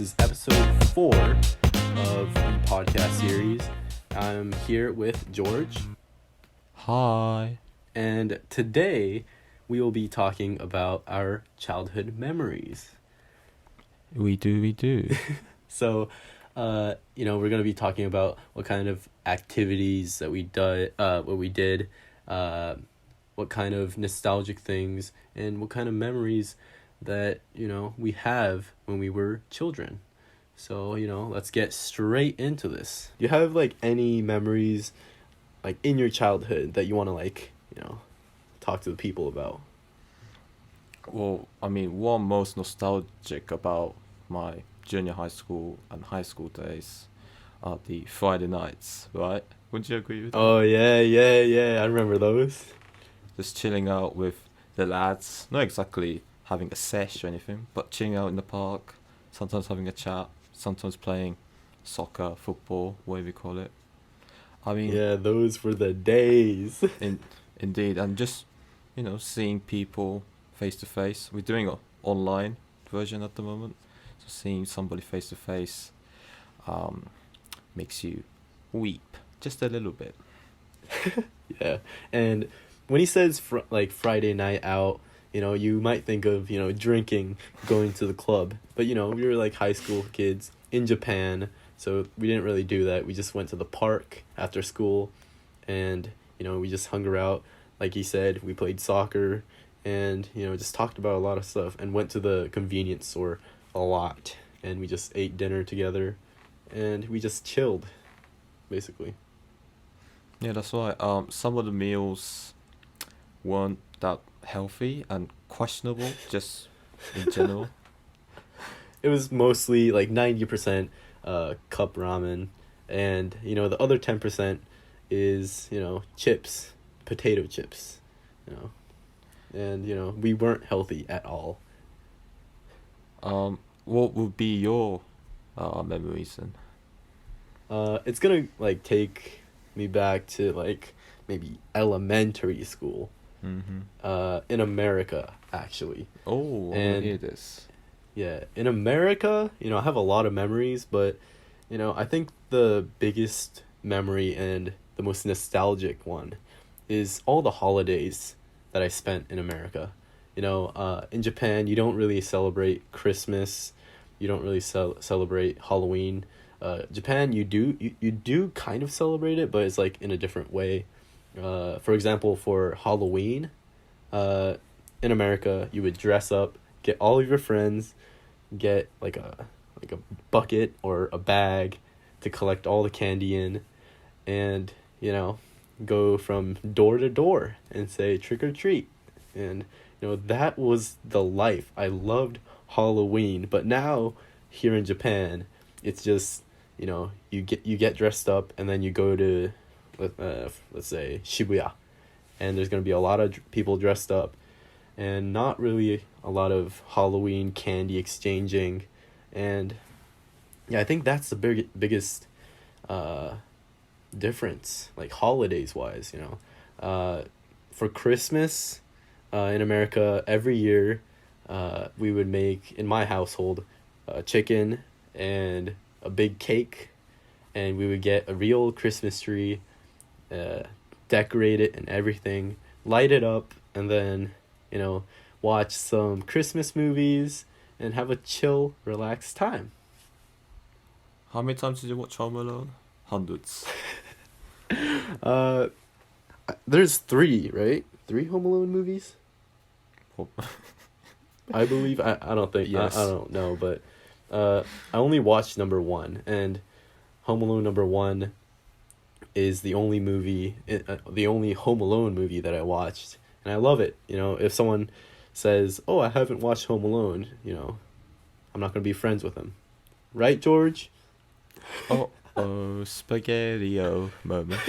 This is episode 4 of the podcast series. I'm here with George. Hi. And today we will be talking about our childhood memories. We do. So, we're going to be talking about what kind of activities that we did, what kind of nostalgic things, and what kind of memories that, we have when we were children. So, let's get straight into this. Do you have, any memories, in your childhood that you want to, talk to the people about? Well, what I'm most nostalgic about my junior high school and high school days are the Friday nights, right? Would you agree with that? Oh, yeah. I remember those. Just chilling out with the lads. Not exactly having a sesh or anything, but chilling out in the park, sometimes having a chat, sometimes playing soccer, football, whatever you call it. Yeah, those were the days. Indeed, and just, seeing people face to face. We're doing an online version at the moment, so seeing somebody face to face makes you weep just a little bit. Yeah, and when he says Friday night out, you might think of, drinking, going to the club. But, we were high school kids in Japan, so we didn't really do that. We just went to the park after school and, we just hung around. Like he said, we played soccer and, just talked about a lot of stuff and went to the convenience store a lot. And we just ate dinner together and we just chilled, basically. Yeah, that's right. Some of the meals weren't that healthy and questionable, just in general. It was mostly 90% cup ramen, and the other 10% is chips, potato chips, and we weren't healthy at all. What would be your memories then? It's gonna take me back to maybe elementary school. In America, actually. Oh, and I hear this. Yeah, in America, I have a lot of memories, but I think the biggest memory and the most nostalgic one is all the holidays that I spent in America. In Japan, you don't really celebrate Christmas, you don't really celebrate Halloween. Japan, you do kind of celebrate it, but it's in a different way. For example, for Halloween, in America, you would dress up, get all of your friends, get a bucket or a bag to collect all the candy in, and go from door to door and say trick or treat. And that was the life. I loved Halloween, but now here in Japan, it's just you get dressed up and then you go to let's say Shibuya, and there's going to be a lot of people dressed up and not really a lot of Halloween candy exchanging. And yeah, I think that's the biggest difference, holidays wise. For Christmas in America, every year we would make, in my household, chicken and a big cake, and we would get a real Christmas tree, decorate it and everything, light it up, and then watch some Christmas movies and have a chill, relaxed time. How many times did you watch Home Alone? Hundreds. There's 3, right? 3 Home Alone movies? I believe. I don't think. Yes. I don't know, but I only watched number 1, and Home Alone number 1 is the only Home Alone movie that I watched, and I love it. If someone says, "Oh, I haven't watched Home Alone," I'm not gonna be friends with them, right, George? Spaghetti-o moment.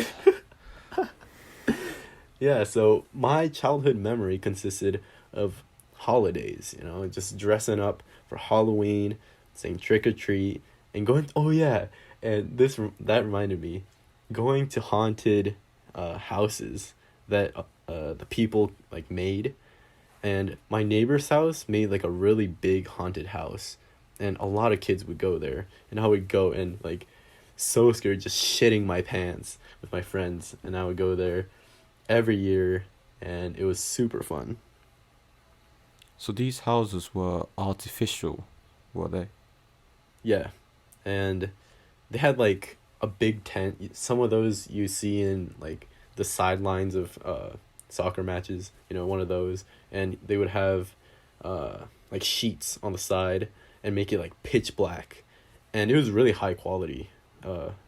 Yeah, so my childhood memory consisted of holidays, just dressing up for Halloween, saying trick or treat, and going. Oh yeah, and that reminded me, going to haunted houses that the people made, and my neighbor's house made a really big haunted house, and a lot of kids would go there, and I would go and like so scared, just shitting my pants with my friends, and I would go there every year, and it was super fun. So these houses were artificial, were they? Yeah, and they had like a big tent. Some of those you see in like the sidelines of soccer matches, one of those, and they would have like sheets on the side and make it like pitch black, and it was really high quality.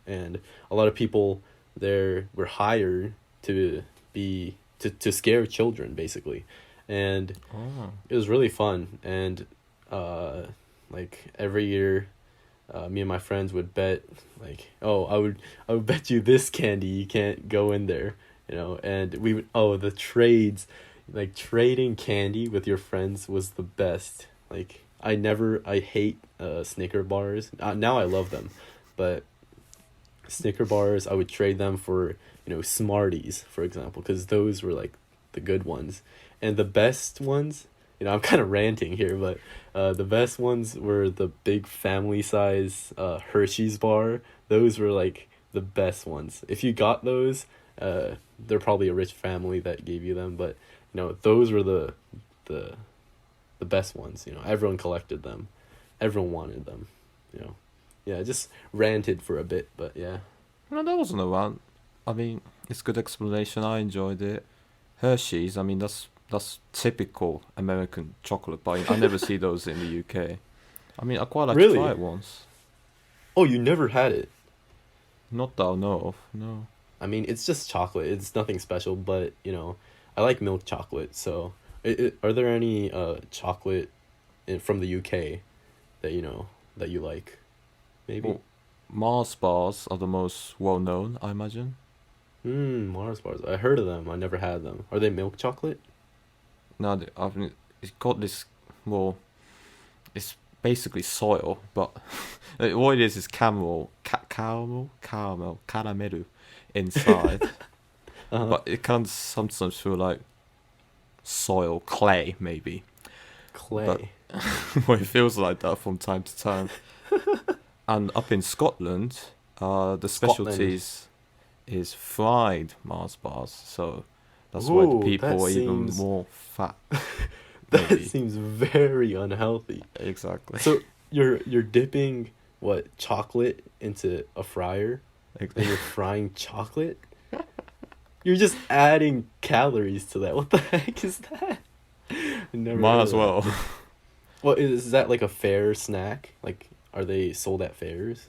And a lot of people there were hired to to scare children basically, and Oh. it was really fun. And like every year, me and my friends would bet, like, oh, I would bet you this candy you can't go in there, and we would, oh, the trades, like trading candy with your friends was the best. Like I hate Snicker bars. Now I love them, but Snicker bars, I would trade them for, Smarties, for example, because those were like the good ones. And the best ones, I'm kind of ranting here, but the best ones were the big family size Hershey's bar. Those were like the best ones. If you got those, they're probably a rich family that gave you them, but those were the the best ones. Everyone collected them, everyone wanted them. You know, yeah, just ranted for a bit, but yeah. No, that wasn't a rant. I mean, it's good explanation. I enjoyed it. Hershey's, I mean, that's typical American chocolate, but I never see those in the UK. I mean, I quite like to try Really? it once. Oh, you never had it? Not that I know of, no. I mean, it's just chocolate. It's nothing special, but I like milk chocolate. So, are there any chocolate from the UK that that you like? Maybe. Well, Mars bars are the most well known, I imagine. Mars bars. I heard of them. I never had them. Are they milk chocolate? Now, I've it's got this, well, it's basically soil, but what it is caramel inside. Uh-huh. But it can sometimes feel like soil, clay, maybe. But Clay. well, it feels like that from time to time. And up in Scotland, the Scotland. specialties is fried Mars bars, so that's why the Ooh, that people are even seems more fat, that maybe. seems very unhealthy. Exactly. So you're dipping what, chocolate into a fryer, and you're frying chocolate? You're just adding calories to that. What the heck is that? I never Might heard as of that. well. What is that, like a fair snack? Like, are they sold at fairs?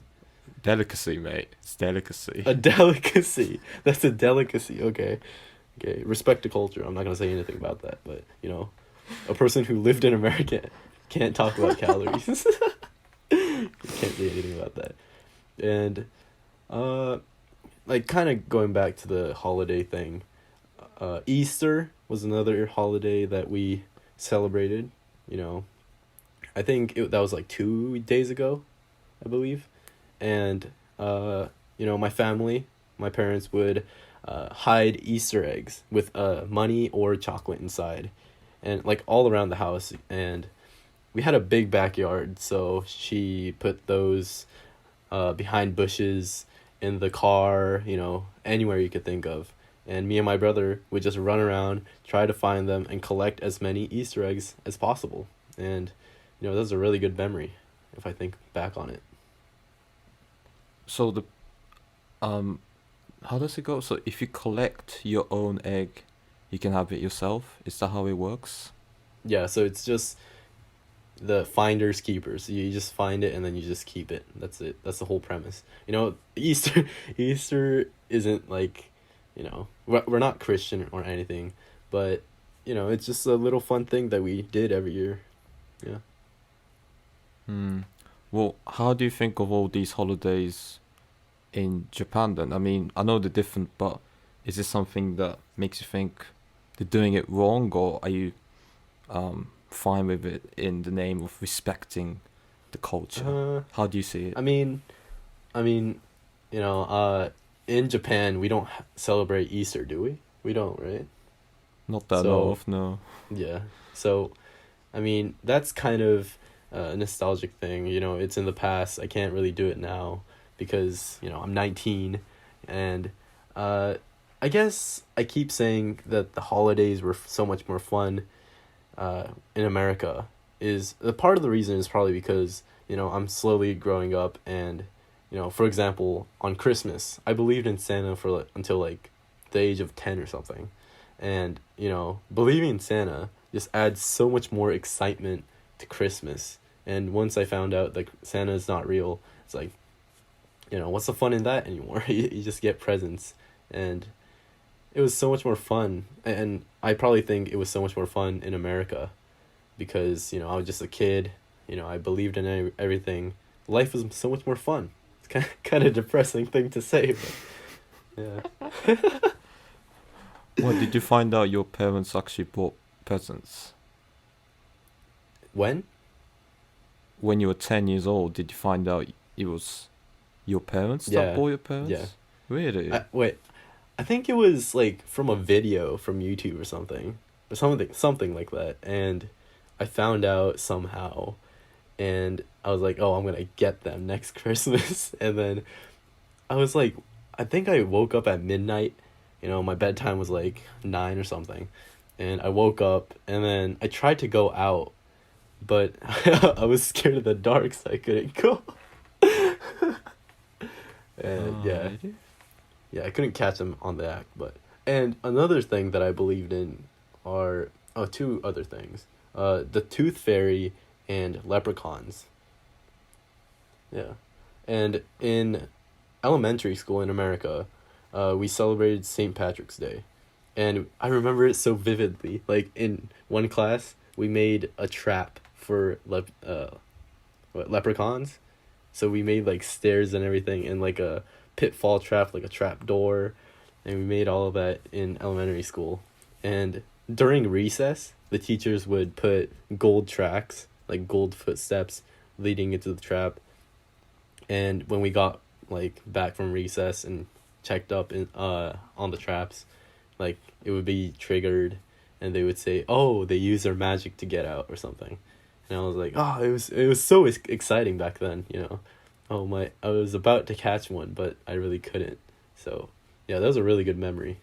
Delicacy, mate. It's delicacy. A delicacy. That's a delicacy. Okay. Okay. Respect to culture. I'm not gonna say anything about that, but a person who lived in America can't talk about calories. You can't say anything about that. And uh like kind of going back to the holiday thing, Easter was another holiday that we celebrated, you know. I think that was like 2 days ago, I believe. And my family, my parents would hide Easter eggs with money or chocolate inside, and like all around the house. And we had a big backyard, so she put those behind bushes, in the car, anywhere you could think of. And me and my brother would just run around, try to find them, and collect as many Easter eggs as possible. And that was a really good memory, if I think back on it. So the um, how does it go? So if you collect your own egg, you can have it yourself. Is that how it works? Yeah, so it's just the finders keepers. You just find it and then you just keep it. That's it. That's the whole premise. Easter Easter isn't like, we're not Christian or anything, but it's just a little fun thing that we did every year. Yeah. Hmm. Well, how do you think of all these holidays in Japan then? I mean, I know they're different, but is this something that makes you think they're doing it wrong, or are you fine with it in the name of respecting the culture? Uh, How do you see it? I mean, I mean, in Japan we don't celebrate Easter, do we? We don't, right? Not that I know So of, no. yeah. So, I mean, that's kind of a nostalgic thing. You know, it's in the past. I can't really do it now because, you know, I'm 19, and uh, I guess I keep saying that the holidays were so much more fun in America. Is a part of the reason is probably because, you know, I'm slowly growing up, and, you know, for example, on Christmas, I believed in Santa for until like the age of 10 or something. And, you know, believing in Santa just adds so much more excitement to Christmas. And once I found out that Santa is not real, it's like, you know, what's the fun in that anymore? You just get presents. And it was so much more fun. And I probably think it was so much more fun in America because, you know, I was just a kid. You know, I believed in everything. Life was so much more fun. It's kind of depressing thing to say, but yeah. Well, did you find out your parents actually bought presents? When? When you were 10 years old, did you find out it was your parents that Yeah. bought your Yeah. parents? Really? Wait, I think it was like from a video from YouTube or something like that. And I found out somehow, and I was like, "Oh, I'm gonna get them next Christmas." And then I was like, I think I woke up at midnight. You know, my bedtime was like 9 or something, and I woke up, and then I tried to go out, but I was scared of the dark, so I couldn't go. And Oh, yeah, really? yeah, I couldn't catch them on the act. But and another thing that I believed in are two other things. The Tooth Fairy and leprechauns. Yeah, and in elementary school in America, we celebrated St. Patrick's Day, and I remember it so vividly. Like in one class, we made a trap for leprechauns. So we made like stairs and everything, and like a pitfall trap, like a trap door, and we made all of that in elementary school. And during recess, the teachers would put gold tracks, like gold footsteps, leading into the trap. And when we got like back from recess and checked up in on the traps, like it would be triggered, and they would say, "Oh, they use their magic to get out" or something. And I was like, "Oh, it was so exciting back then, you know." Oh my, I was about to catch one, but I really couldn't. So, yeah, that was a really good memory.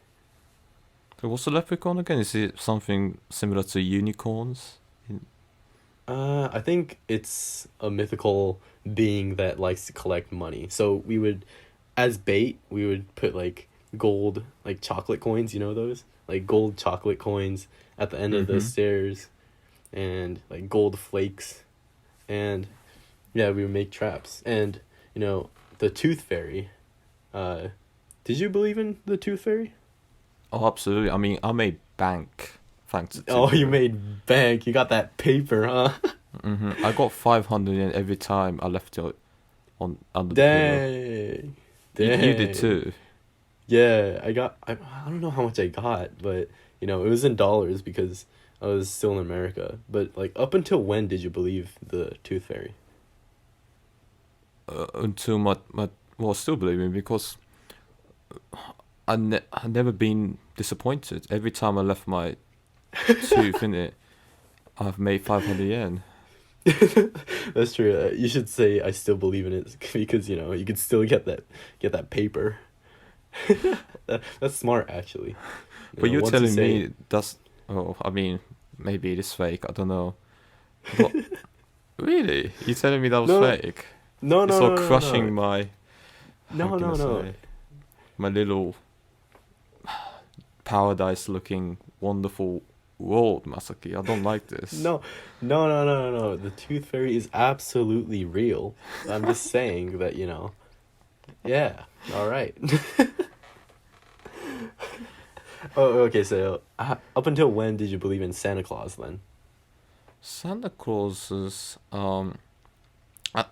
So what's a leprechaun again? Is it something similar to unicorns? I think it's a mythical being that likes to collect money. So we would, as bait, we would put like gold, like chocolate coins, you know those? Like gold chocolate coins at the end of the Mm-hmm. stairs, and like gold flakes. And yeah, we would make traps. And, you know, the Tooth Fairy, uh, did you believe in the Tooth Fairy? Oh, absolutely. I mean, I made bank thanks to Oh, you the. made bank. You got that paper, huh? I got 500 yen every time I left it on under the pillow. Dang. You did Dang. too. Yeah, I don't know how much I got, but, you know, it was in dollars because I was still in America. But, like, up until when did you believe the Tooth Fairy? Until my well, still believing because I never been disappointed. Every time I left my tooth in it, I've made 500 yen. That's true. You should say I still believe in it because, you know, you could still get that paper. That's smart, actually. You But know, you're once you telling say, me that's. Oh, I mean, maybe it is fake. I don't know. But really, you're telling me that was no, fake? no, It's no, all no, no, no, crushing my. How no, can I no, no, say? My little paradise-looking, wonderful world, Masaki. I don't like this. no, no, no, no, no, no. The Tooth Fairy is absolutely real. I'm just saying that, you know. Yeah. All right. Oh, okay. So, up until when did you believe in Santa Claus then? Santa Clauses. I,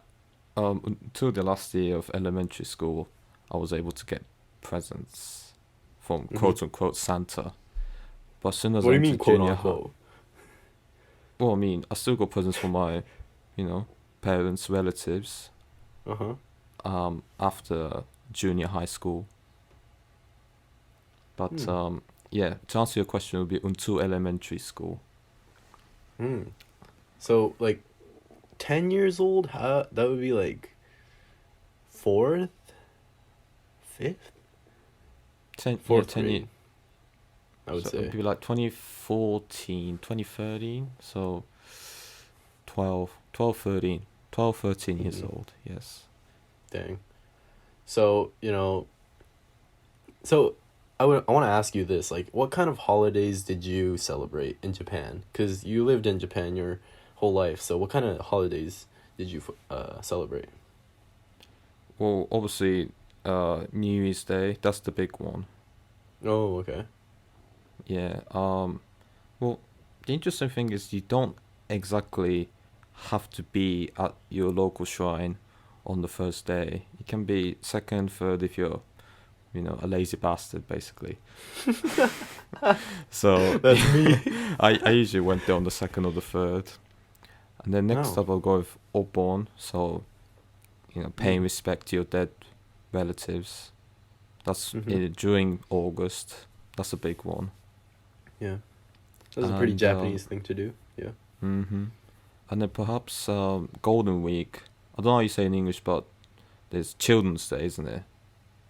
until the last year of elementary school, I was able to get presents from Mm-hmm. quote unquote Santa. But as soon as What I do you mean, entered quote junior high, unquote? well, I mean, I still got presents from my, you know, parents, relatives. Uh huh. After junior high school. But Hmm. yeah, to answer your question, it would be until elementary school. Hmm. So, like, 10 years old, how that would be like fourth, fifth, Yeah, fourth 10 years. grade, I would So it'd say. be like 2014, 2013. So 12, 13 years Hmm. old. Yes. Dang. So, so I want to ask you this, like, what kind of holidays did you celebrate in Japan? Because you lived in Japan your whole life, so what kind of holidays did you celebrate? Well, obviously, New Year's Day, that's the big one. Oh, okay. Yeah. Well, the interesting thing is you don't exactly have to be at your local shrine on the first day. It can be second, third if you're, a lazy bastard, basically. So That's me. I usually went there on the second or the third. And then next Oh. up I'll go with Obon, so, paying Mm. respect to your dead relatives. That's Mm-hmm. during August. That's a big one. Yeah. That's a pretty And Japanese thing to do. Yeah. hmm and then perhaps Golden Week. I don't know how you say in English, but there's Children's Day, isn't it?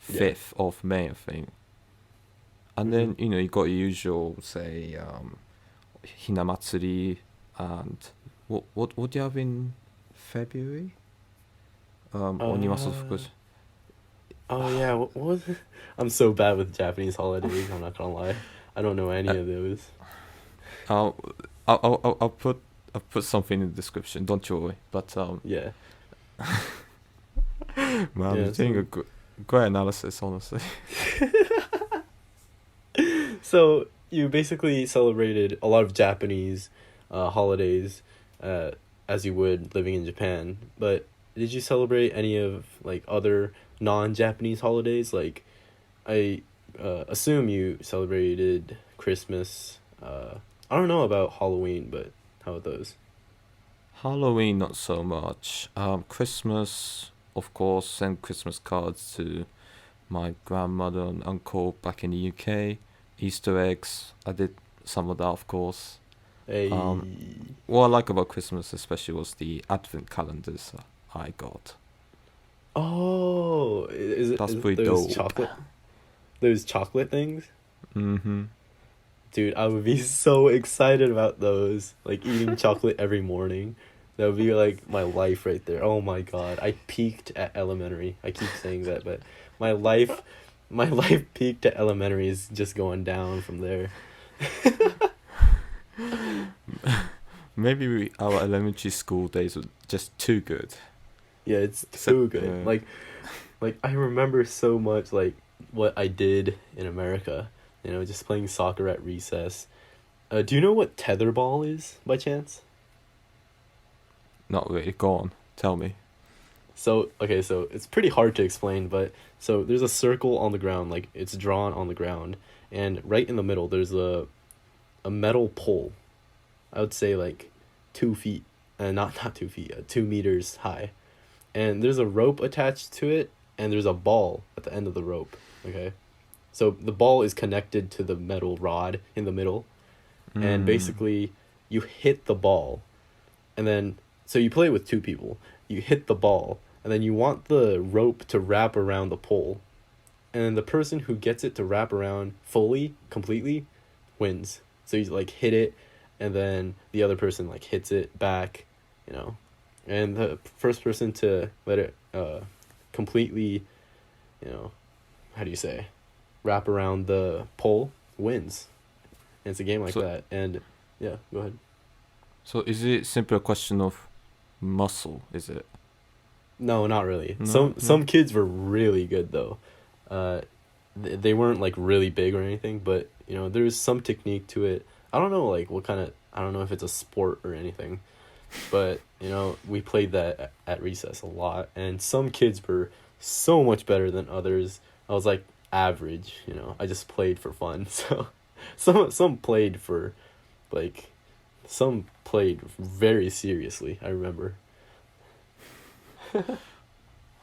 Yeah. 5th of May, I think. And Mm-hmm. then you got your usual, say, Hinamatsuri, and what do you have in February? Onimasu. Oh yeah, what was it? I'm so bad with Japanese holidays, I'm not gonna lie. I don't know any Uh, of those. I'll, I'll put something in the description. Don't you worry. But Yeah. man, you're Yeah, doing a great analysis, honestly. so you basically celebrated a lot of Japanese holidays uh, as you would living in Japan, but did you celebrate any of like other non-Japanese holidays? Like I assume you celebrated Christmas. I don't know about Halloween, but how about those? Halloween, not so much. Christmas, of course, send Christmas cards to my grandmother and uncle back in the UK. Easter eggs, I did some of that, of course. Um, A what I like about Christmas, especially, was the advent calendars I got. Oh, That's is it pretty dope. those chocolate things? Mm-hmm. Dude, I would be so excited about those. Like eating chocolate every morning. That would be like my life right there. Oh my God. I peaked at elementary. I keep saying that, but my life my life peaked at elementary is just going down from there. Maybe our elementary school days were just too good. Yeah, it's So, too good. Like I remember so much like what I did in America, just playing soccer at recess. Do you know what tetherball is by chance? not really. Go on, tell me. So, okay, so it's pretty hard to explain, but so there's a circle on the ground, like it's drawn on the ground, and right in the middle there's a metal pole. I would say like 2 feet, not 2 feet, 2 meters high, and there's a rope attached to it, and there's a ball at the end of the rope. Okay, so the ball is connected to the metal rod in the middle, and Mm. basically you hit the ball, and then so you play with two people. You hit the ball, and then you want the rope to wrap around the pole, and then the person who gets it to wrap around fully, completely, wins. So you like hit it, and then the other person like hits it back, you know, and the first person to let it completely, you know, how do you say, wrap around the pole wins. And it's a game like So, that, and yeah, go ahead. so is it simply a question of muscle? Is it? No, not really. No, Some no. kids were really good though. Uh, they weren't like really big or anything, but there's some technique to it. I don't know like what kind of I don't know if it's a sport or anything, but we played that at recess a lot, and some kids were so much better than others. I was like average. I just played for fun. So some played for like some played very seriously. I remember.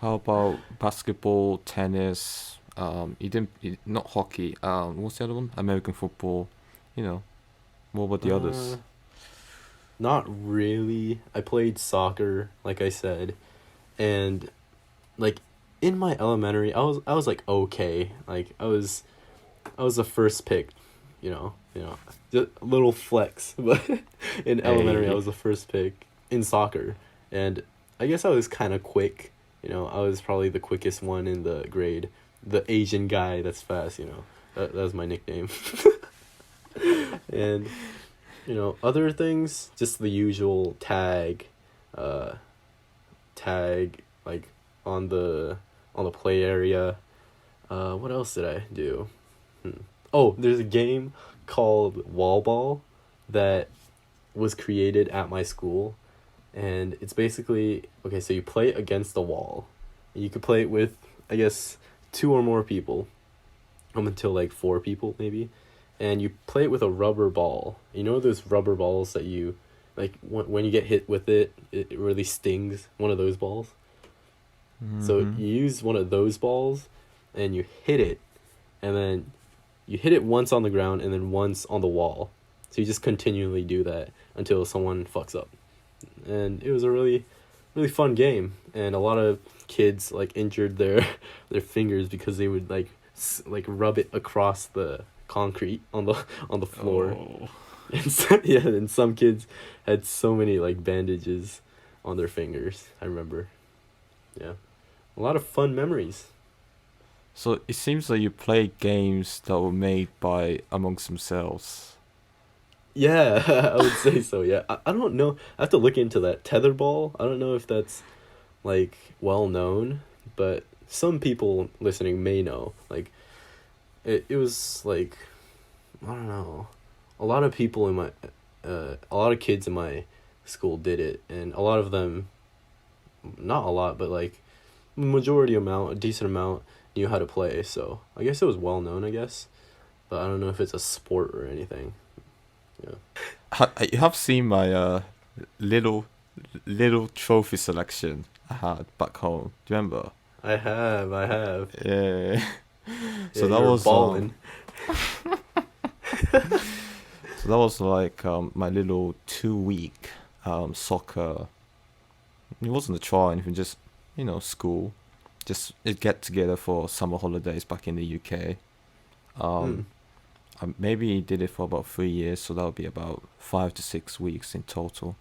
How about basketball, tennis? Not hockey. What's the other one? American football. You know. What about the Uh, others? Not really. I played soccer, like I said, and like in my elementary, I was like okay. Like I was the first pick, just a little flex, but in elementary I Hey. was the first pick in soccer, and I guess I was kind of quick. I was probably the quickest one in the grade, the Asian guy that's fast. That was my nickname, and other things, just the usual uh, tag like on the play area. What else did I do? Oh, there's a game called Wall Ball that was created at my school, and it's basically okay. So you play it against the wall. You could play it with, I guess, two or more people, until like four people maybe, and you play it with a rubber ball. You know those rubber balls that you, like when you get hit with it, it really stings. One of those balls. So Mm-hmm. you use one of those balls, and you hit it, and then you hit it once on the ground and then once on the wall. So you just continually do that until someone fucks up. And it was a really, really fun game. And a lot of kids like injured their their fingers because they would like rub it across the concrete on the floor. Oh. And so, yeah, and some kids had so many like bandages on their fingers. I remember. Yeah, a lot of fun memories. So it seems like you play games that were made by amongst themselves. Yeah, I would say so. Yeah, I don't know. I have to look into that tetherball. I don't know if that's like well known, but some people listening may know. Like it was like, I don't know. A lot of people in my a lot of kids in my school did it, and a lot of them, not a lot, but like majority amount, a decent amount, knew how to play. So I guess it was well known. I guess, but I don't know if it's a sport or anything. Yeah. You have seen my little little trophy selection I had back home. Do you remember? I have. Yeah. Yeah, So that you're was balling. so that was like my little 2 week soccer. It wasn't a trial or anything, just school. Just it get together for summer holidays back in the UK. Hmm. Um, I maybe did it for about 3 years, so that would be about 5 to 6 weeks in total.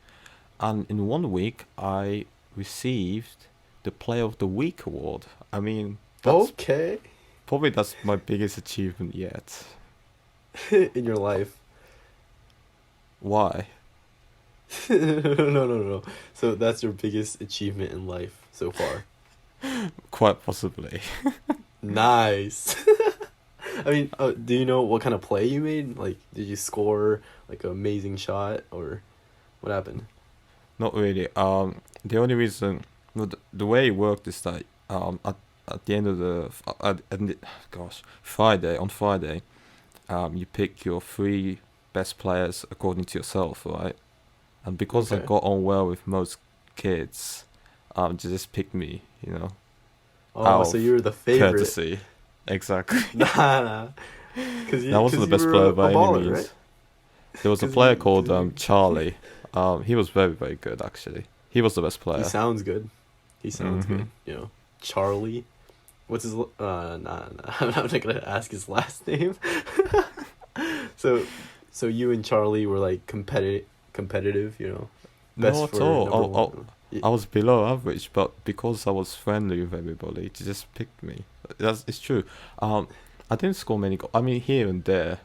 And in one week, I received the Player of the Week award. I mean, Okay. that's my biggest achievement yet. In your life. Why? No. So that's your biggest achievement in life so far. Quite possibly. Nice. I mean, do you know what kind of play you made? Like, did you score like an amazing shot, or what happened? Not really. The only reason, well, the way it worked is that at the end of gosh, Friday on Friday, you pick your three best players according to yourself, right? And because I Okay. got on well with most kids, they just picked me, Oh, out so of you were the favorite. courtesy. Exactly. Nah, I wasn't the cause you best were player a by any baller, right? means. There was a Cause player you, called cause you, Charlie. He was very, very good actually. He was the best he player. sounds good. He sounds Hmm. good. Charlie. What's his? I'm not gonna ask his last name. So, so you and Charlie were like competitive. Best Not at for number all. one. I was below average, but because I was friendly with everybody, they just picked me. It's true. Um, I didn't score many goals. I mean, here and there,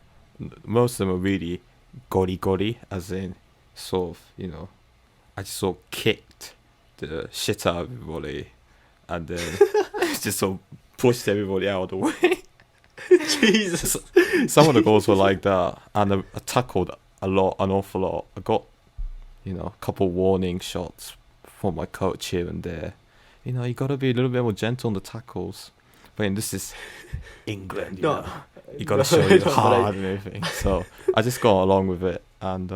most of them are really gory, as in sort of, I just sort of kicked the shit out of everybody, and then just sort of pushed everybody out of the way. Jesus. So, some of the goals were Jesus. like that, and I tackled an awful lot. I got, a couple warning shots from my coach here and there. You gotta be a little bit more gentle on the tackles. I mean, this is England, No, You no, gotta show your no, but heart and everything. So I just got along with it, and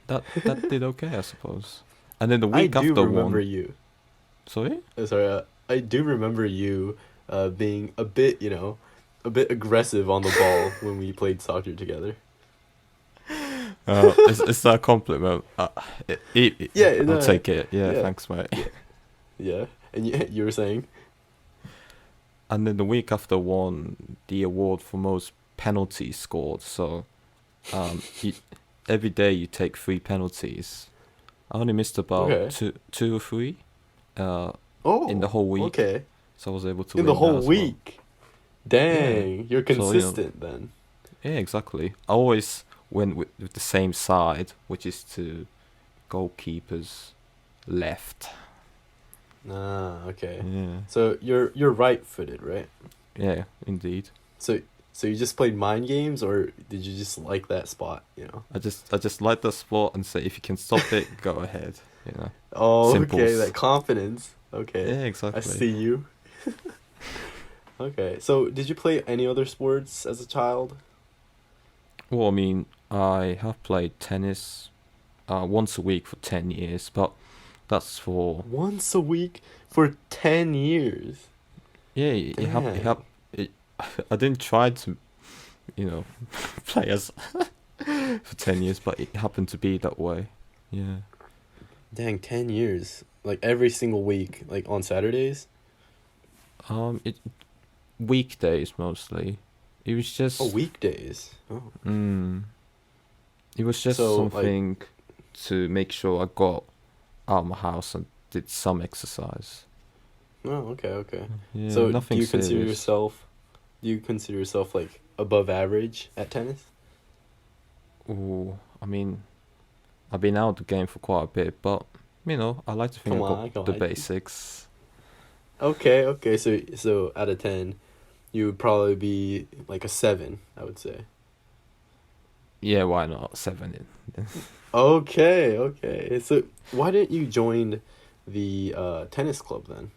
that did okay, I suppose. And then the I week do after remember one, you. sorry, Sorry, I do remember you, being a bit, a bit aggressive on the ball when we played soccer together. Is that a compliment? Yeah, I'll no, take it. Yeah, yeah, thanks, mate. yeah, yeah. And you were saying, And then the week after won the award for most penalties scored. So you, every day you take 3 penalties. I only missed about okay. two or three uh, in the Oh, whole week, okay. so I was able to In the win that whole as well. week. Yeah. Dang, you're So consistent then. yeah, exactly. I always went with the same side, which is to goalkeepers left. Ah, okay. Yeah, So you're right-footed, right? yeah, indeed. So so you just played mind games, or did you just like that spot, you know? I just like the sport and say if you can stop it, go ahead. You know, Oh, okay, that simples. confidence. Okay. Yeah, I exactly. see you. Okay. So did you play any other sports as a child? Well, I mean, I have played tennis once a week for 10 years, but that's for Once a week for 10 years. yeah. Dang. It, I didn't try to play as for 10 years, but it happened to be that way. Yeah. Dang, 10 years. Like every single week, like on Saturdays? It weekdays mostly. It was Oh, just weekdays. Oh. mm, it was just So like, something to make sure I got out of my house and did some exercise. oh, okay, okay. Yeah, So nothing serious. do you consider yourself like above average at tennis? Oh, I mean, I've been out of the game for quite a bit, but I like to think I got Come the on. basics. Okay, okay. So out of 10, you would probably be like a 7, I would say. Yeah, why not? Seven. Okay, okay. So why didn't you join the tennis club then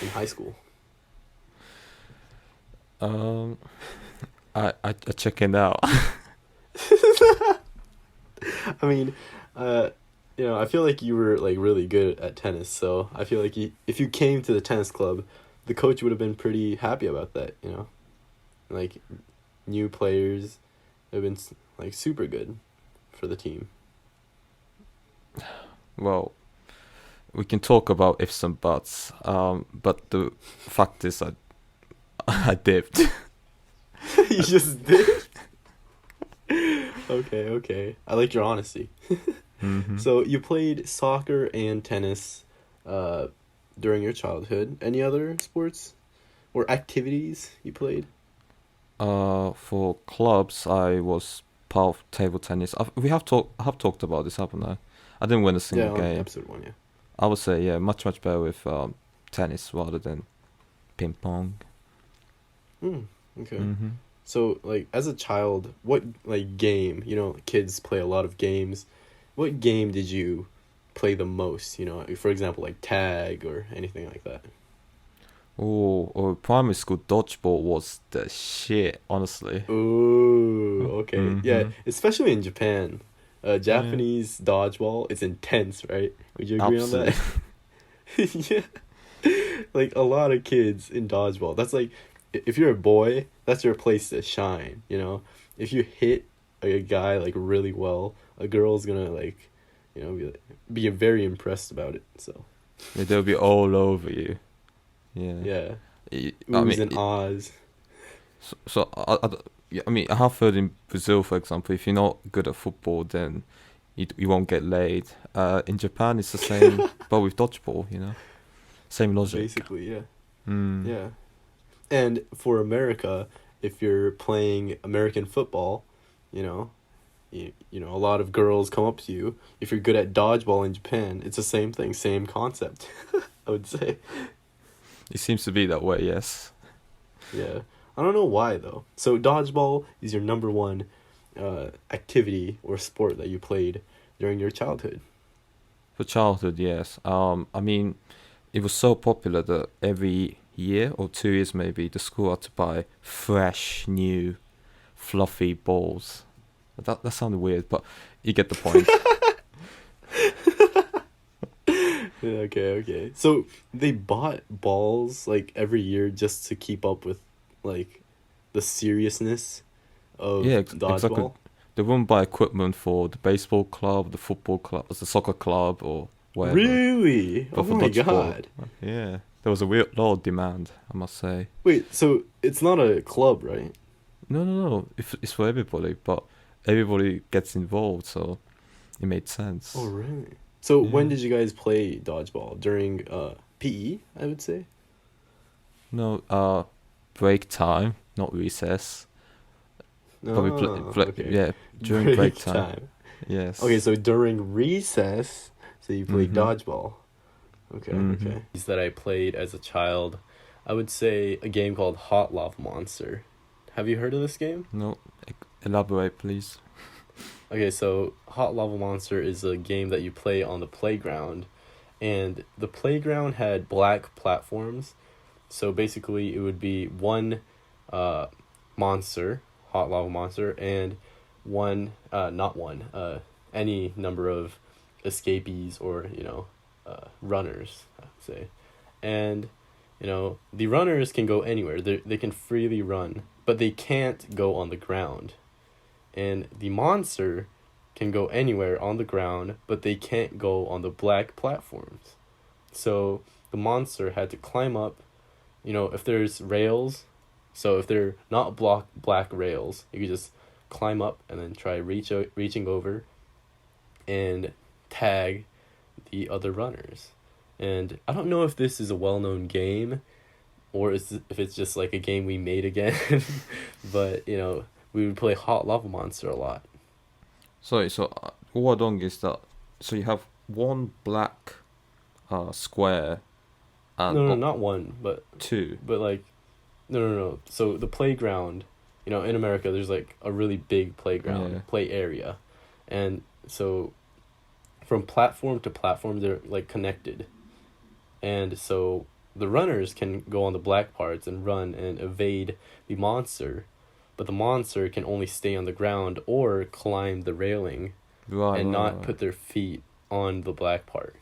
in high school? Um, I check it out. I mean, uh, I feel like you were like really good at tennis, so I feel like if you came to the tennis club, the coach would have been pretty happy about that, you know? Like new players have been like super good for the team. Well, we can talk about ifs and buts. But the fact is, I dipped. You just did? Okay, okay. I like your honesty. hmm So you played soccer and tennis uh during your childhood. Any other sports or activities you played? For clubs, I was part of table tennis. I have talked about this, haven't I? I didn't win a Yeah, single on game. episode 1, yeah. I would say, yeah, much better with tennis rather than ping pong. Hmm. Okay. hmm So, like, as a child, what, like, game, kids play a lot of games. What game did you play the most? For example, like tag or anything like that. Oh, or primary school dodgeball was the shit, honestly. Ooh, okay. Yeah, hmm especially in Japan. Yeah, Japanese dodgeball, it's intense, right? Would you agree on absolutely. that? Yeah. Like, a lot of kids in dodgeball. That's like, if you're a boy, that's your place to shine, you know? If you hit a guy, like, really well, a girl's gonna, like, be very impressed about it, so. They'll be all over you. Yeah. Yeah. I Oohs mean, and ahs. yeah, I mean, I have heard in Brazil, for example, if you're not good at football, then you won't get laid. In Japan, it's the same, but with dodgeball, same logic. Basically, yeah. Mm. Yeah. And for America, if you're playing American football, you know, a lot of girls come up to you. If you're good at dodgeball in Japan, it's the same thing, same concept, I would say. It seems to be that way, yes. Yeah. I don't know why though. So dodgeball is your number one activity or sport that you played during your childhood. For childhood, yes. I mean, it was so popular that every year or 2 years maybe, the school had to buy fresh, new, fluffy balls. That sounded weird, but you get the point. Yeah, okay, okay. So they bought balls like every year just to keep up with like the seriousness Yeah, of exactly. dodgeball. They wouldn't buy equipment for the baseball club, the football club, the soccer club, or whatever. Really? Oh But for my dodgeball, god. yeah, there was a weird lot of demand, I must say. Wait, so it's not a club, right? No, no, no. It's for everybody, but everybody gets involved, so it made Oh, sense. really? So when Yeah. did you guys play dodgeball? During PE, I would say? No, break time, not recess. But we Oh, okay. yeah, during break Break time. time. Okay, Yes. so during recess, so you played Mm-hmm. dodgeball. Okay, Mm-hmm. okay. That I played as a child, I would say a game called Hot Lava Monster. Have you heard of this game? No, elaborate, please. Okay, so Hot Lava Monster is a game that you play on the playground, and the playground had black platforms. So basically, it would be one uh, monster, Hot Lava Monster, and one, not one, any number of escapees or, runners, I would say. And, the runners can go anywhere. They can freely run, but they can't go on the ground. And the monster can go anywhere on the ground, but they can't go on the black platforms. So the monster had to climb up, if there's rails, so if they're not black rails, you could just climb up and then try reaching over and tag the other runners. And I don't know if this is a well-known game or if it's just like a game we made again, but we would play Hot Lava Monster a lot. Sorry, so what I don't get is that so you have one black square and No, no, not one, two. but like no, no, no. So the playground, in America, there's like a really big Yeah. playground, play area, and so from platform to platform, they're like connected, and so the runners can go on the black parts and run and evade the monster, but the monster can only stay on the ground or climb the railing Right, and right, not right. put their feet on the black part.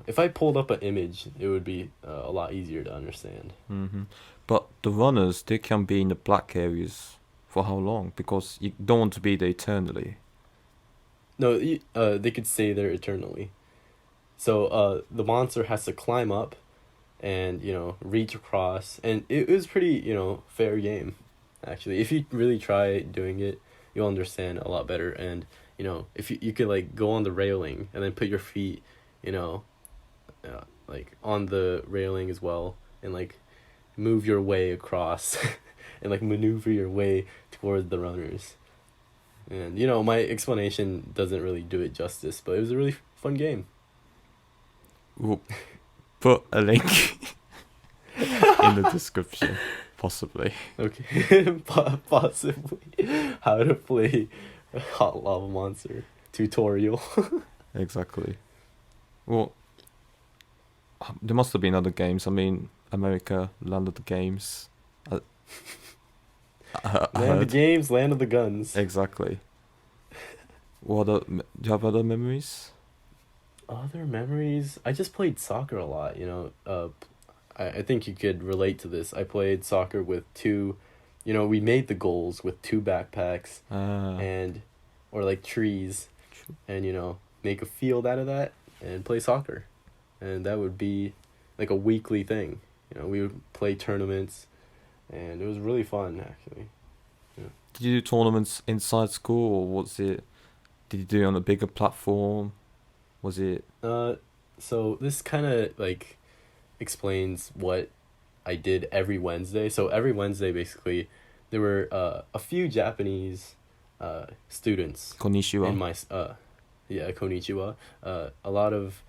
If I pulled up an image, it would be a lot easier to understand. Mm-hmm. But the runners, they can be in the black areas for how long? Because you don't want to be there eternally. No, they could stay there eternally. So the monster has to climb up and reach across, and it was pretty fair game, actually. If you really try doing it, you'll understand a lot better. And if you could like go on the railing and then put your feet, like on the railing as well, and like move your way across, and like maneuver your way toward the runners. And my explanation doesn't really do it justice, but it was a really fun game. We'll put a link in the description, possibly. Okay, possibly how to play Hot Lava Monster tutorial. Exactly. Well, there must have been other games. I mean, America, Land of the Games. I, I Land of the heard. games, land of the guns. Exactly. What other, do you have other memories? Other memories? I just played soccer a lot. I think you could relate to this. I played soccer with two. We made the goals with two backpacks Ah, and, or like trees, true. and make a field out of that and play soccer, and that would be like a weekly thing. We would play tournaments, and it was really fun actually. Yeah. Did you do tournaments inside school, or was it? Did you do it on a bigger platform? Was it? Uh, so this kind of like explains what I did every Wednesday. So every Wednesday, basically, there were a few Japanese students in Konnichiwa. my yeah, konnichiwa. A lot of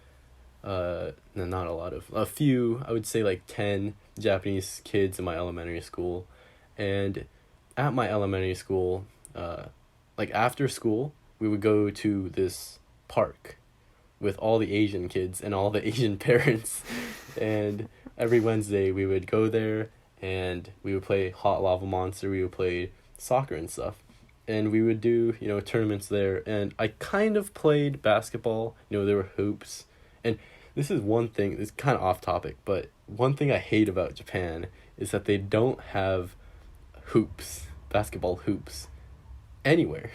no, not a lot of, a few, I would say like 10 Japanese kids in my elementary school. And at my elementary school, like after school, we would go to this park with all the Asian kids and all the Asian parents. And every Wednesday we would go there and we would play Hot Lava Monster, we would play soccer and stuff. And we would do, tournaments there. And I kind of played basketball. There were hoops. And this is one thing, it's kind of off topic, but one thing I hate about Japan is that they don't have hoops, basketball hoops. anywhere.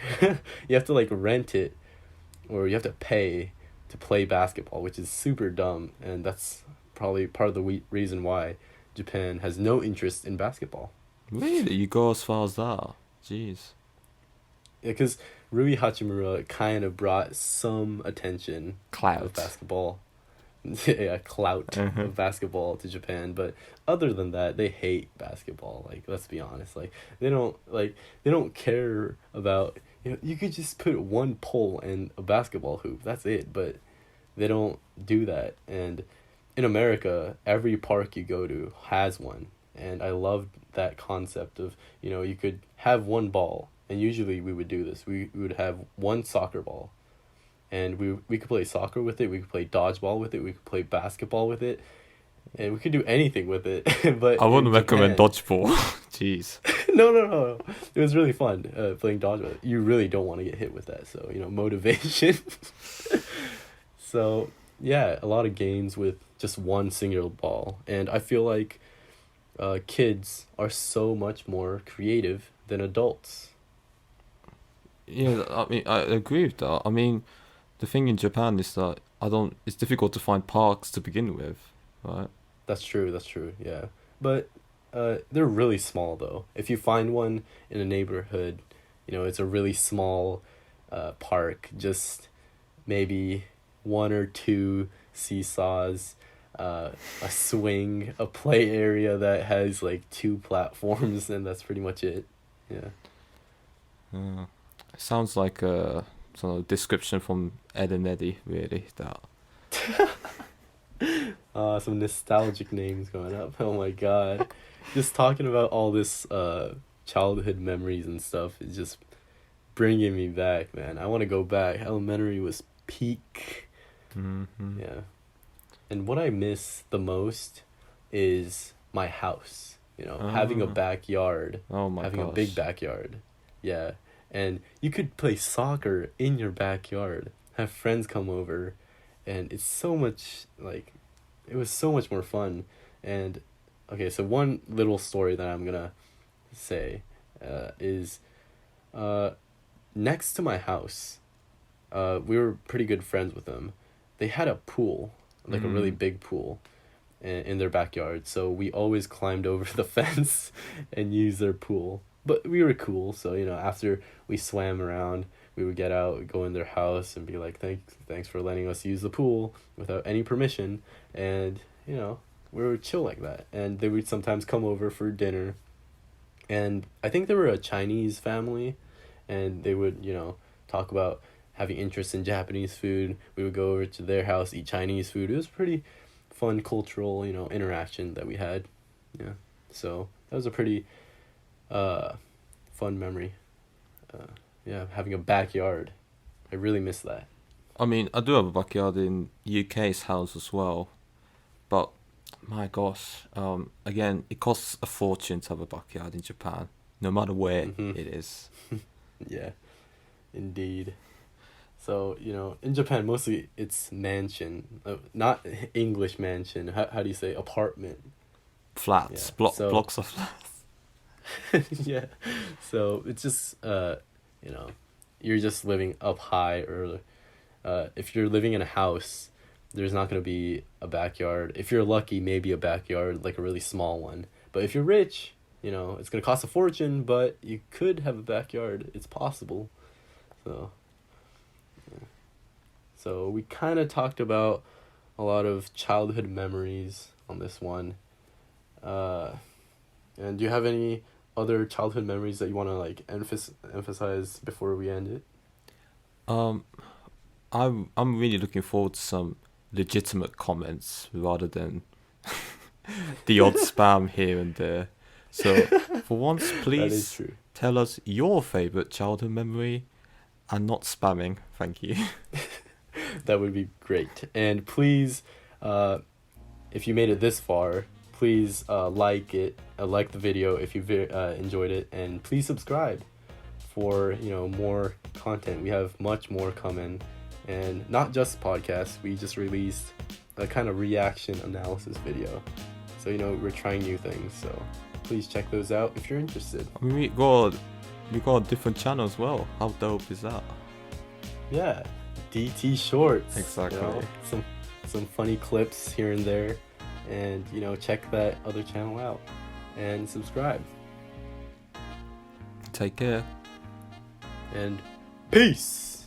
You have to like rent it, or you have to pay to play basketball, which is super dumb, and that's probably part of the reason why Japan has no interest in basketball. Really? You go as far as that? Jeez. Because Rui Hachimura kind of brought some attention of Clout. basketball, yeah, clout Uh-huh. of basketball to Japan. But other than that, they hate basketball. Like, let's be honest. Like, they don't care about. You could just put one pole and a basketball hoop. That's it. But they don't do that. And in America, every park you go to has one. And I loved that concept of, you could have one ball. And usually we would do this. We would have one soccer ball. And we could play soccer with it. We could play dodgeball with it. We could play basketball with it. And we could do anything with it. But I wouldn't in recommend Japan, dodgeball. Jeez. no. It was really fun playing dodgeball. You really don't want to get hit with that. So, motivation. So, yeah, a lot of games with just one single ball. And I feel like kids are so much more creative than adults. Yeah, I mean, I agree with that. I mean, the thing in Japan is that it's difficult to find parks to begin with, right? That's true, yeah. But they're really small, though. If you find one in a neighborhood, it's a really small park, just maybe one or two seesaws, a swing, a play area that has like two platforms, and that's pretty much it. Yeah. It sounds like a sort of description from Ed and Eddie, really. That. Some nostalgic names going up. Oh my god. Just talking about all this childhood memories and stuff is just bringing me back, man. I want to go back. Elementary was peak. Mm-hmm. Yeah. And what I miss the most is my house. Having a backyard. Oh my having gosh. a big backyard. Yeah. And you could play soccer in your backyard. Have friends come over. And it's so much, like, it was so much more fun. And, okay, so one little story that I'm gonna say is next to my house, we were pretty good friends with them. They had a pool, like a really big pool in their backyard. So we always climbed over the fence and used their pool. But we were cool, so, after we swam around, we would get out, go in their house, and be like, thanks for letting us use the pool without any permission. And, we were chill like that. And they would sometimes come over for dinner. And I think they were a Chinese family, and they would, talk about having interest in Japanese food. We would go over to their house, eat Chinese food. It was pretty fun cultural, interaction that we had. Yeah. So that was a pretty fun memory. Yeah, having a backyard. I really miss that. I mean, I do have a backyard in UK's house as well, but my gosh, again, it costs a fortune to have a backyard in Japan, no matter where it is. Yeah, indeed. So, in Japan, mostly it's mansion, not English mansion. How do you say apartment? Flats, Yeah, so blocks of flats. yeah. So it's just you're just living up high, or if you're living in a house, there's not going to be a backyard. If you're lucky, maybe a backyard, like a really small one. But if you're rich, it's going to cost a fortune, but you could have a backyard. It's possible. So, yeah. So we kind of talked about a lot of childhood memories on this one. And do you have any other childhood memories that you want to like emphasize before we end it? I'm really looking forward to some legitimate comments rather than the odd spam here and there. So for once, That is please true. tell us your favorite childhood memory, and not spamming. Thank you. That would be great. And please, if you made it this far, please like the video if you enjoyed it, and please subscribe for more content. We have much more coming, and not just podcasts. We just released a kind of reaction analysis video, so we're trying new things. So please check those out if you're interested. I mean, we got We got a different channel as well. How dope is that? Yeah, DTShorts. Exactly. You know, some funny clips here and there, and check that other channel out and subscribe. Take care. And peace.